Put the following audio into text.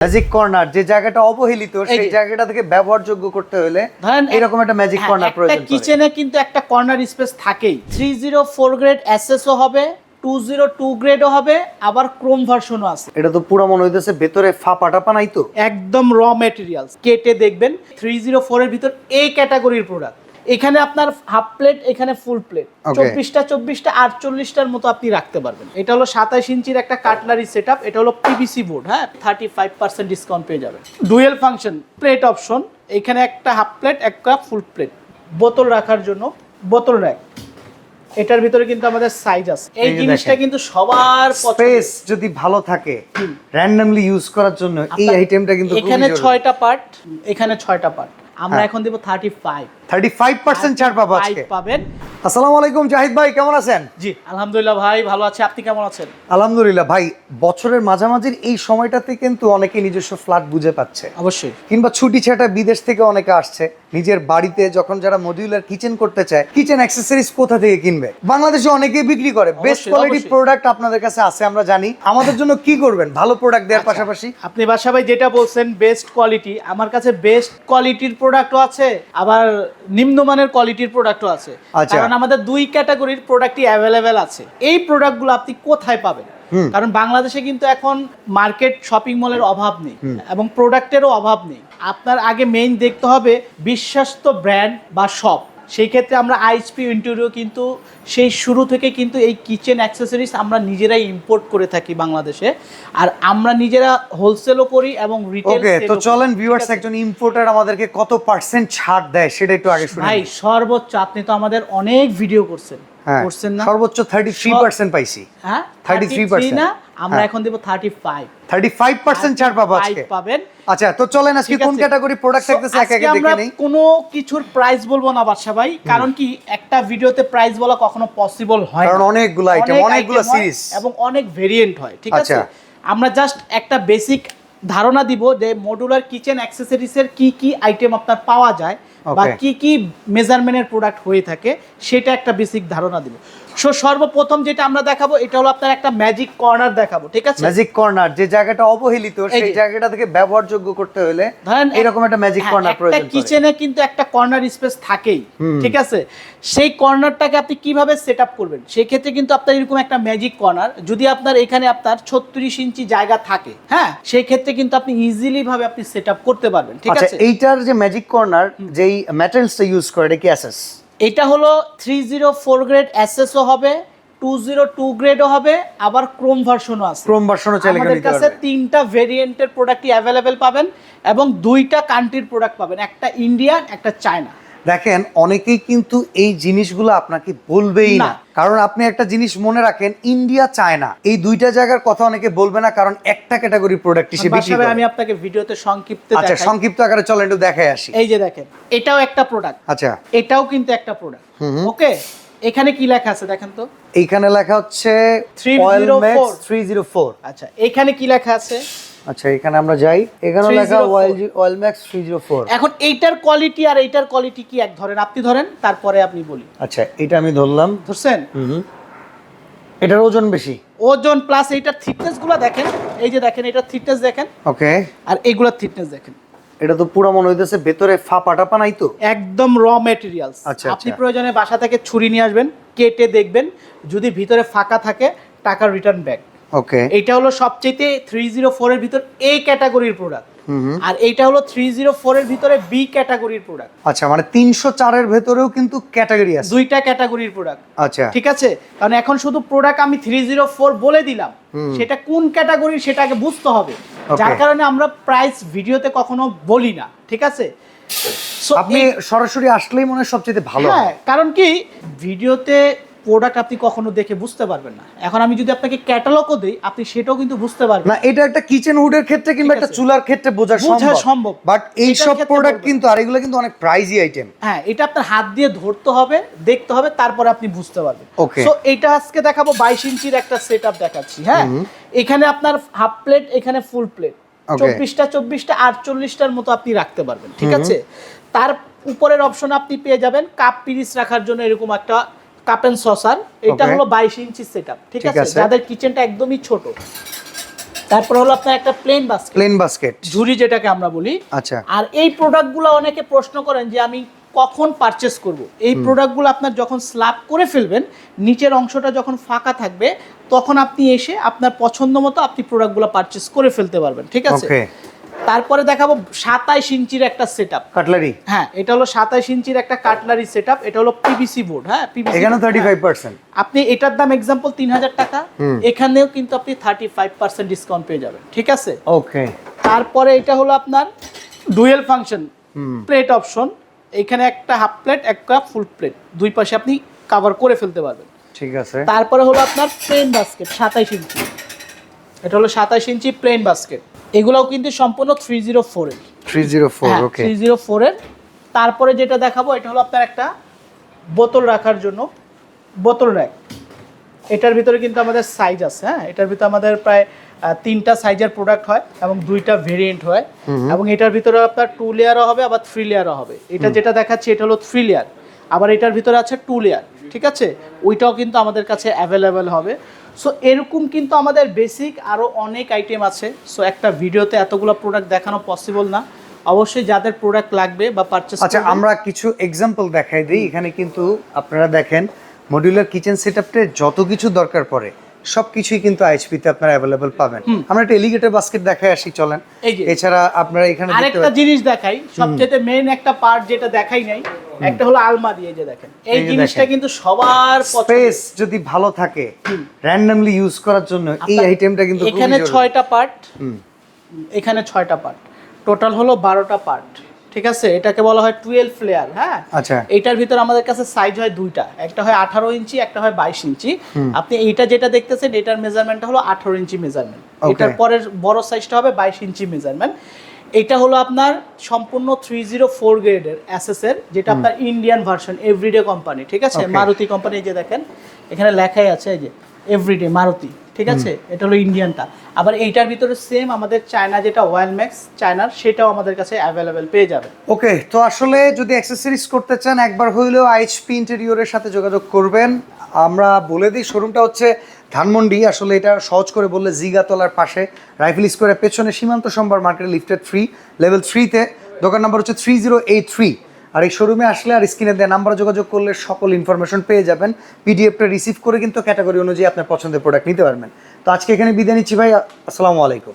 Magic corner যে জায়গাটা অবহেলিত সেই জায়গাটা থেকে ব্যবহারযোগ্য করতে হলে এরকম একটা ম্যাজিক কর্নার প্রয়োজন একটা কিচেনে কিন্তু একটা কর্নার স্পেস থাকেই। 304 গ্রেড এসএসও হবে, 202 গ্রেডও হবে, আবার ক্রোম ভার্সনও আছে। এটা তো পুরো মনে হইতেছে ভেতরে ফাটা নাই তো, একদম র ম্যাটেরিয়ালস কেটে দেখবেন। 304 এর ভিতর এই ক্যাটাগরির প্রোডাক্ট। এখানে আপনার হাফ প্লেট, এখানে ফুল প্লেট, 24টা 48টার মতো আপনি রাখতে পারবেন। এটা হলো 27 ইঞ্চির একটা কাটলারি সেটআপ। এটা হলো পিভিসি বোর্ড, হ্যাঁ 35% ডিসকাউন্ট পেয়ে যাবেন। ডুয়েল ফাংশন প্লেট অপশন, এখানে একটা হাফ প্লেট, একটা ফুল প্লেট, বোতল রাখার জন্য বোতল র্যাক। এটার ভিতরে কিন্তু আমাদের সাইজ আছে। এই জিনিসটা কিন্তু সবার স্পেস যদি ভালো থাকে র‍্যান্ডমলি ইউজ করার জন্য এই আইটেমটা কিন্তু এখানে 6টা পার্ট, এখানে 6টা পার্ট। আমরা এখন দেব 35% ছাড় পাবো আজকে পাবেন। আসসালামু আলাইকুম জাহিদ ভাই, কেমন আছেন? জি আলহামদুলিল্লাহ ভাই, ভালো আছি। আপনি কেমন আছেন? আলহামদুলিল্লাহ ভাই। বছরের মাঝামাঝির এই সময়টাতে কিন্তু অনেকে নিজস্ব ফ্ল্যাট বুঝে পাচ্ছে, অবশ্যই, কিংবা ছুটি ছাটা বিদেশ থেকে অনেকে আসছে নিজের বাড়িতে যখন যারা মডিউলার কিচেন করতে চায়, কিচেন অ্যাক্সেসরিজ কোথা থেকে কিনবে? বাংলাদেশে অনেকেই বিক্রি করে। বেস্ট কোয়ালিটি প্রোডাক্ট আপনাদের কাছে আছে আমরা জানি। আমাদের জন্য কি করবেন ভালো প্রোডাক্ট দেওয়ার পাশাপাশি? আপনি বাসা ভাই যেটা বলছেন বেস্ট কোয়ালিটি, আমার কাছে বেস্ট কোয়ালিটির প্রোডাক্টও আছে, আবার নিম্নমানের কোয়ালিটির প্রোডাক্টও আছে। কারণ আমাদের দুই ক্যাটাগরির প্রোডাক্টই অ্যাভেলেবেল আছে। এই প্রোডাক্টগুলো আপনি কোথায় পাবেন? কারণ বাংলাদেশে কিন্তু এখন মার্কেট শপিং মলের অভাব নেই এবং প্রোডাক্টেরও অভাব নেই। আপনার আগে মেইন দেখতে হবে বিশ্বস্ত ব্র্যান্ড বা শপ। সেই ক্ষেত্রে আমরা আইএসপি ইন্টেরিয়ো কিন্তু সেই শুরু থেকে কিন্তু এই কিচেন অ্যাক্সেসরিজ আমরা নিজেরাই ইম্পোর্ট করে থাকি বাংলাদেশে। আর আমরা নিজেরা হোলসেলও করি এবং রিটেল। ওকে, তো চলেন ভিউয়ার্স, একজন ইম্পোর্টার আমাদেরকে কত পার্সেন্ট ছাড় দেয় সেটা একটু আগে শুনি। ভাই সর্বোচ্চ, আপনি তো আমাদের অনেক ভিডিও করছেন, করছেন না? সর্বোচ্চ 33% পাইছি। হ্যাঁ 33% না, আমরা এখন দেব 35% ছাড় পাবো আজকে পাবেন। আচ্ছা, তো চলেন আজকে কোন ক্যাটাগরি প্রোডাক্ট থাকতেছে এক এক দেখে নেই। কোনো কিছুর প্রাইস বলবো না বাদশা ভাই, কারণ কি একটা ভিডিওতে প্রাইস বলা কখনো পসিবল হয় না, কারণ অনেকগুলো আইটেম, অনেকগুলো সিরিজ এবং অনেক ভেরিয়েন্ট হয়। ঠিক আছে, আমরা জাস্ট একটা বেসিক ধারণা দিব যে মডুলার কিচেন অ্যাক্সেসরিজের কি কি আইটেম আপনার পাওয়া যায় বা কি কি মেজারমেন্টের প্রোডাক্ট হয়ে থাকে, সেটা একটা বেসিক ধারণা দিব। সর্বপ্রথম যেটা আমরা দেখাবো এটা হলো আপনার একটা ম্যাজিক কর্নার দেখাবো। ঠিক আছে, ম্যাজিক কর্নার যে জায়গাটা অবহেলিত সেই জায়গাটা থেকে ব্যবহারযোগ্য করতে হলে এরকম একটা ম্যাজিক কর্নার প্রয়োজন। একটা কিচেনে কিন্তু একটা কর্নার স্পেস থাকেই। ঠিক আছে, সেই কর্নারটাকে আপনি কিভাবে সেটআপ করবেন? সেই ক্ষেত্রে কিন্তু আপনার এরকম একটা ম্যাজিক কর্নার, যদি আপনার এখানে আপনার 36 ইঞ্চি জায়গা থাকে, হ্যাঁ সেই ক্ষেত্রে কিন্তু আপনি ইজিলি ভাবে আপনি সেটআপ করতে পারবেন। ঠিক আছে, এইটার যে ম্যাজিক কর্নার যেই ম্যাটেরিয়ালসটা ইউজ করে এটা কি এসএস? এটা হলো 304 গ্রেড এসএসও হবে, 202 গ্রেডও হবে, আবার ক্রোম ভার্সনও আছে। ক্রোম ভার্সনও চাইলে আমাদের কাছে 3টা ভেরিয়েন্টের প্রোডাক্টই অ্যাভেলেবেল পাবেন এবং 2টা কান্ট্রির প্রোডাক্ট পাবেন, একটা ইন্ডিয়ান একটা চায়না। দেখেন অনেকেই কিন্তু এই জিনিসগুলো আপনাকে বলবেই না, কারণ আপনি একটা জিনিস মনে রাখেন, ইন্ডিয়া চায়না এই দুইটা জায়গার কথা অনেকে বলবে না, কারণ একটা ক্যাটাগরি প্রোডাক্ট হিসেবে বিক্রি করে। আমি আপনাকে ভিডিওতে সংক্ষিপ্ত দেখাই। আচ্ছা, সংক্ষিপ্ত আকারে চলেন একটু দেখাই আসি। এই যে দেখেন, এটাও একটা প্রোডাক্ট। আচ্ছা, এটাও কিন্তু একটা প্রোডাক্ট। ওকে, এখানে কি লেখা আছে দেখেন তো? এইখানে লেখা হচ্ছে 304। আচ্ছা, এখানে কি লেখা আছে? আচ্ছা, এখানে আমরা যাই, এখানে লেখা ওয়েলম্যাক্স 304। এখন এইটার কোয়ালিটি আর এইটার কোয়ালিটি কি এক? ধরেন, আপনি ধরেন, তারপরে আপনি বলি। আচ্ছা, এটা আমি ধরলাম। ধরছেন? এটার ওজন বেশি, ওজন প্লাস এইটার থিকনেস গুলো দেখেন। এই যে দেখেন, এটার থিকনেস দেখেন। ওকে, আর এগুলোর থিকনেস দেখেন। এটা তো পুরো মনে হইতেছে ভেতরে ফাটা নাই তো, একদম র ম্যাটেরিয়ালস। আচ্ছা, আপনি প্রয়োজনে বাসা থেকে ছুরি নিয়ে আসবেন, কেটে দেখবেন, যদি ভিতরে ফাঁকা থাকে টাকা রিটার্ন ব্যাক। ওকে, এইটা হলো সবচেয়ে 304 এর ভিতর এ ক্যাটাগরির প্রোডাক্ট, আর এইটা হলো 304 এর ভিতরে বি ক্যাটাগরির প্রোডাক্ট। আচ্ছা, মানে 304 এর ভেতরেও কিন্তু ক্যাটাগরি আছে, দুইটা ক্যাটাগরির প্রোডাক্ট। আচ্ছা, ঠিক আছে, কারণ এখন শুধু প্রোডাক্ট আমি 304 বলে দিলাম, সেটা কোন ক্যাটাগরি সেটাকে বুঝতে হবে, যার কারণে আমরা প্রাইস ভিডিওতে কখনো বলি না। ঠিক আছে, আপনি সরাসরি আসলেই মনে হয় সবচেয়ে ভালো। হ্যাঁ, কারণ কি ভিডিওতে প্রোডাক্ট আপনি কখনো দেখে বুঝতে পারবেন না। এখন আমি যদি আপনাকে ক্যাটালগও দেই, আপনি সেটাও কিন্তু বুঝতে পারবেন না। এটা একটা কিচেন হুডের ক্ষেত্রে কিংবা একটা চুলার ক্ষেত্রে বোঝা সম্ভব, বাট এই সব প্রোডাক্ট কিন্তু আর এগুলো কিন্তু অনেক প্রাইজি আইটেম। হ্যাঁ, এটা আপনার হাত দিয়ে ধরতে হবে, দেখতে হবে, তারপরে আপনি বুঝতে পারবেন। ওকে, সো এটা আজকে দেখাবো 22 ইঞ্চির একটা সেটআপ দেখাচ্ছি। হ্যাঁ, এখানে আপনার হাফ প্লেট, এখানে ফুল প্লেট, 24টা 48টার মতো আপনি রাখতে পারবেন। ঠিক আছে, তার উপরের অপশন আপনি পেয়ে যাবেন কাপ পিরিচ রাখার জন্য এরকম একটা কাপ এন্ড সসার। এটা হলো 22 ইঞ্চি সেটআপ। ঠিক আছে, যাদের কিচেনটা একদমই ছোট, তারপর হলো আপনার একটা প্লেন বাস্কেট ঝুড়ি যেটাকে আমরা বলি। আচ্ছা। আর এই প্রোডাক্টগুলো অনেকে প্রশ্ন করেন যে আমি কখন পারচেস করব। এই প্রোডাক্টগুলো আপনার যখন স্ল্যাব করে ফেলবেন, নিচের অংশটা যখন ফাঁকা থাকবে, তখন আপনি এসে আপনার পছন্দ মতো আপনি প্রোডাক্টগুলো পারচেস করে ফেলতে পারবেন, ঠিক আছে? তারপরে দেখাবো 27 ইঞ্চির একটা সেটআপ কাটলারি। হ্যাঁ, এটা হলো 27 ইঞ্চির একটা কাটলারি সেটআপ। এটা হলো পিভিসি বোর্ড। হ্যাঁ, পিভিসি এখানে 35%। আপনি এটার দাম एग्जांपल 3000 টাকা, এখানেও কিন্তু আপনি 35% ডিসকাউন্ট পেয়ে যাবেন, ঠিক আছে? ওকে। তারপরে এটা হলো আপনার ডুয়াল ফাংশন প্লেট অপশন। এখানে একটা হাফ প্লেট, একটা ফুল প্লেট, দুই পাশে আপনি কভার করে ফেলতে পারবেন, ঠিক আছে। তারপরে হলো আপনার প্লেন বাস্কেট 27 ইঞ্চি। এটা হলো 27 ইঞ্চি প্লেন বাস্কেট। এগুলাও কিন্তু সম্পূর্ণ 304 এর। 304, ওকে। 304 এর। তারপরে যেটা দেখাবো এটা হলো আপনার একটা বোতল রাখার জন্য বোতল র্যাক। এটার ভিতরে কিন্তু আমাদের সাইজ আছে। হ্যাঁ, এটার ভিতরে আমাদের প্রায় 3টা সাইজের প্রোডাক্ট হয় এবং 2টা ভেরিয়েন্ট হয়। এবং এটার ভিতরে আপনার 2 লেয়ারও হবে, আবার 3 লেয়ারও হবে। এটা যেটা দেখাচ্ছি এটা হলো 3 লেয়ার, আবার এটার ভিতরে আছে 2 লেয়ার, ঠিক আছে? ওইটাও কিন্তু আমাদের কাছে অ্যাভেলেবেল হবে। সো এরকম কিন্তু আমাদের বেসিক আরও অনেক আইটেম আছে। সো একটা ভিডিওতে এতগুলো প্রোডাক্ট দেখানো পসিবল না। অবশ্যই যাদের প্রোডাক্ট লাগবে বা পারচেজ আচ্ছা, আমরা কিছু এক্সাম্পল দেখাই দিই। এখানে কিন্তু আপনারা দেখেন মডিউলার কিচেন সেটআপে যত কিছু দরকার পড়ে সবকিছুই কিন্তু আইএইচপি তে আপনারা अवेलेबल পাবেন। আমরা একটা এলিগেটর বাস্কেট দেখাই আসি, চলেন। এছাড়া আপনারা এখানে আরেকটা জিনিস দেখাই, সবচেয়ে মেইন একটা পার্ট যেটা দেখাই নাই, একটা হলো আলমারি। এই যে দেখেন, এই জিনিসটা কিন্তু সবার স্পেস যদি ভালো থাকে র্যান্ডমলি ইউজ করার জন্য এই আইটেমটা কিন্তু এখানে 6টা পার্ট, এখানে 6টা পার্ট, টোটাল হলো 12টা পার্ট, ঠিক আছে? এটাকে বলা হয় 12 লেয়ার। হ্যাঁ, আচ্ছা। এটার ভিতর আমাদের কাছে সাইজ হয় 2টা, একটা হয় 18 ইঞ্চি, একটা হয় 22 ইঞ্চি। আপনি এইটা যেটা দেখতেছেন এটার মেজারমেন্টটা হলো 18 ইঞ্চি মেজারমেন্ট। এটার পরের বড় সাইজটা হবে 22 ইঞ্চি মেজারমেন্ট। এটা হলো আপনার সম্পূর্ণ 304 গ্রেডের এসএস এর, যেটা আপনার ইন্ডিয়ান ভার্সন, এভরিডে কোম্পানি, ঠিক আছে? মারুতি কোম্পানি। যে দেখেন এখানে লেখাই আছে, এই যে এভরিডে মারুতি, ঠিক আছে? এটা হলো ইন্ডিয়ানটা। আবার এইটার ভিতরে সেম আমাদের চায়না যেটা ওয়েল ম্যাক্স চায়নার, সেটাও আমাদের কাছে অ্যাভেলেবেল পেয়ে যাবে। ওকে, তো আসলে যদি অ্যাক্সেসরিজ করতে চান একবার হইলেও আইএইচপি ইন্টেরিয়রের সাথে যোগাযোগ করবেন। আমরা বলে দিই শোরুমটা হচ্ছে ধানমন্ডি। আসলে এটা সহজ করে বললে জিগাতলার পাশে রাইফেল স্কোয়ারের পেছনে সীমান্ত সম্ভার মার্কেটে লিফটেড 3 লেভেল 3-তে। দোকান নাম্বার হচ্ছে 3083। আর এই শোরুমে আসলে আর স্ক্রিনে দেওয়া নাম্বারে যোগাযোগ করলে সকল ইনফরমেশন পেয়ে যাবেন। পিডিএফটা রিসিভ করে কিন্তু ক্যাটাগরি অনুযায়ী আপনার পছন্দের প্রোডাক্ট নিতে পারবেন। তো আজকে এখানে বিদায় নিচ্ছি ভাই, আসসালামু আলাইকুম।